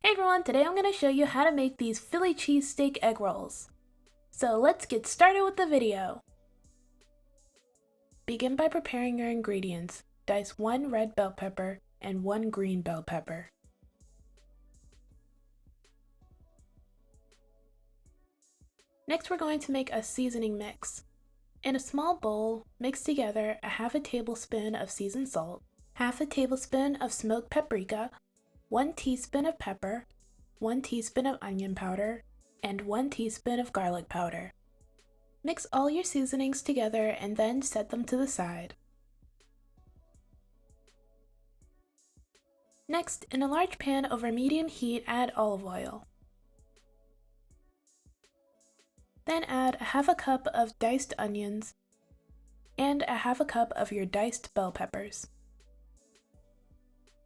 Hey everyone, today I'm going to show you how to make these Philly cheesesteak egg rolls. So let's get started with the video. Begin by preparing your ingredients. Dice 1 red bell pepper and 1 green bell pepper. Next we're going to make a seasoning mix. In a small bowl, mix together a half a tablespoon of seasoned salt, half a tablespoon of smoked paprika, 1 teaspoon of pepper, 1 teaspoon of onion powder, and 1 teaspoon of garlic powder. Mix all your seasonings together and then set them to the side. Next, in a large pan over medium heat, add olive oil. Then add a half a cup of diced onions and a half a cup of your diced bell peppers.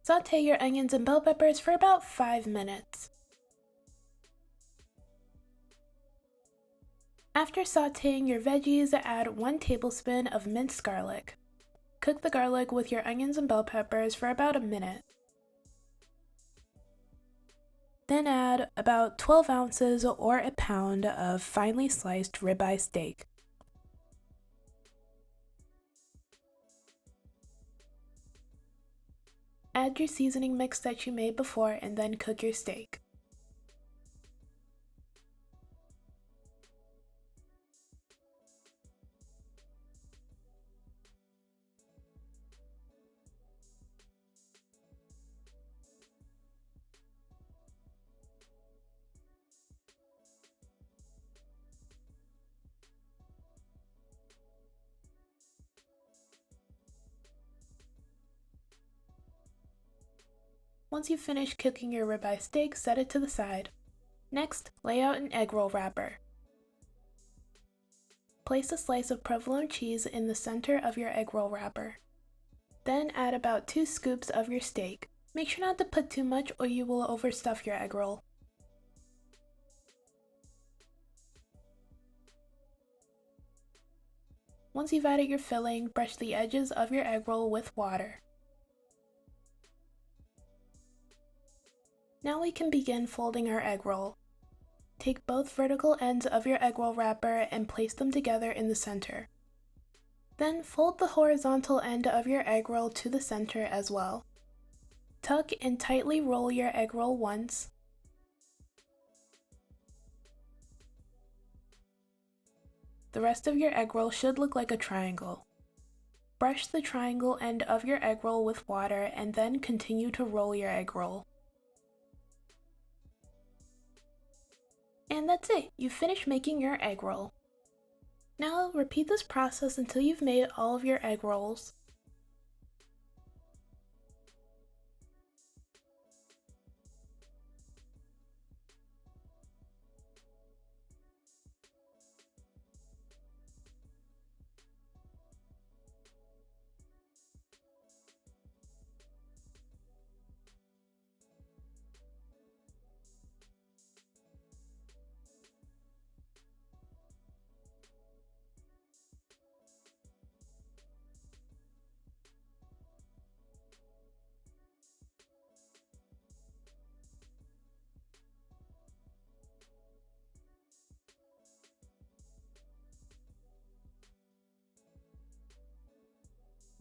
Saute your onions and bell peppers for about 5 minutes. After sauteing your veggies, add 1 tablespoon of minced garlic. Cook the garlic with your onions and bell peppers for about a minute. Then add about 12 ounces or a pound of finely sliced ribeye steak. Add your seasoning mix that you made before and then cook your steak. Once you've finished cooking your ribeye steak, set it to the side. Next, lay out an egg roll wrapper. Place a slice of provolone cheese in the center of your egg roll wrapper. Then add about 2 scoops of your steak. Make sure not to put too much or you will overstuff your egg roll. Once you've added your filling, brush the edges of your egg roll with water. Now we can begin folding our egg roll. Take both vertical ends of your egg roll wrapper and place them together in the center. Then fold the horizontal end of your egg roll to the center as well. Tuck and tightly roll your egg roll once. The rest of your egg roll should look like a triangle. Brush the triangle end of your egg roll with water and then continue to roll your egg roll. And that's it, you've finished making your egg roll. Now repeat this process until you've made all of your egg rolls.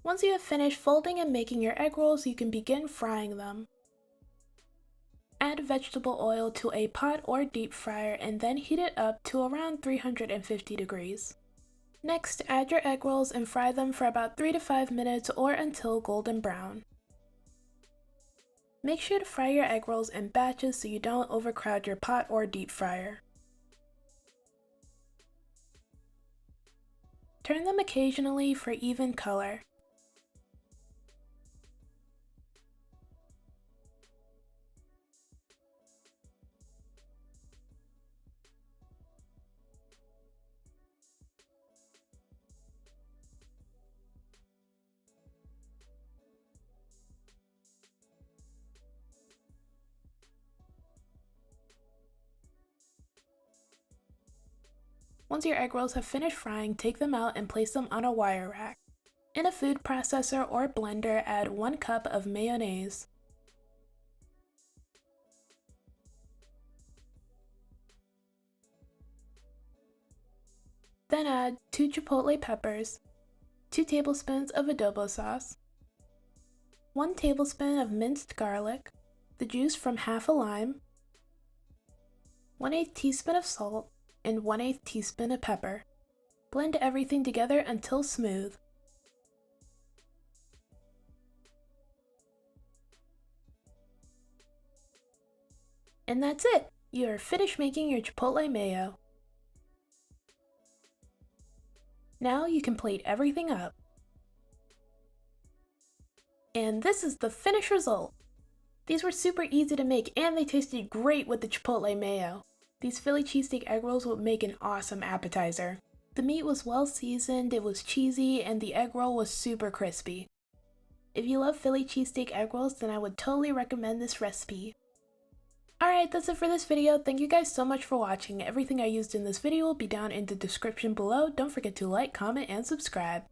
Once you have finished folding and making your egg rolls, you can begin frying them. Add vegetable oil to a pot or deep fryer and then heat it up to around 350 degrees. Next, add your egg rolls and fry them for about 3 to 5 minutes or until golden brown. Make sure to fry your egg rolls in batches so you don't overcrowd your pot or deep fryer. Turn them occasionally for even color. Once your egg rolls have finished frying, take them out and place them on a wire rack. In a food processor or blender, add 1 cup of mayonnaise, Then add 2 Chipotle Peppers, 2 tablespoons of adobo sauce, 1 tablespoon of minced garlic, the juice from half a lime, 1/8 teaspoon of salt, and 1/8 teaspoon of pepper. Blend everything together until smooth. And that's it! You are finished making your Chipotle Mayo. Now you can plate everything up. And this is the finished result! These were super easy to make and they tasted great with the Chipotle Mayo. These Philly cheesesteak egg rolls would make an awesome appetizer. The meat was well seasoned, it was cheesy, and the egg roll was super crispy. If you love Philly cheesesteak egg rolls, then I would totally recommend this recipe. Alright, that's it for this video. Thank you guys so much for watching. Everything I used in this video will be down in the description below. Don't forget to like, comment, and subscribe.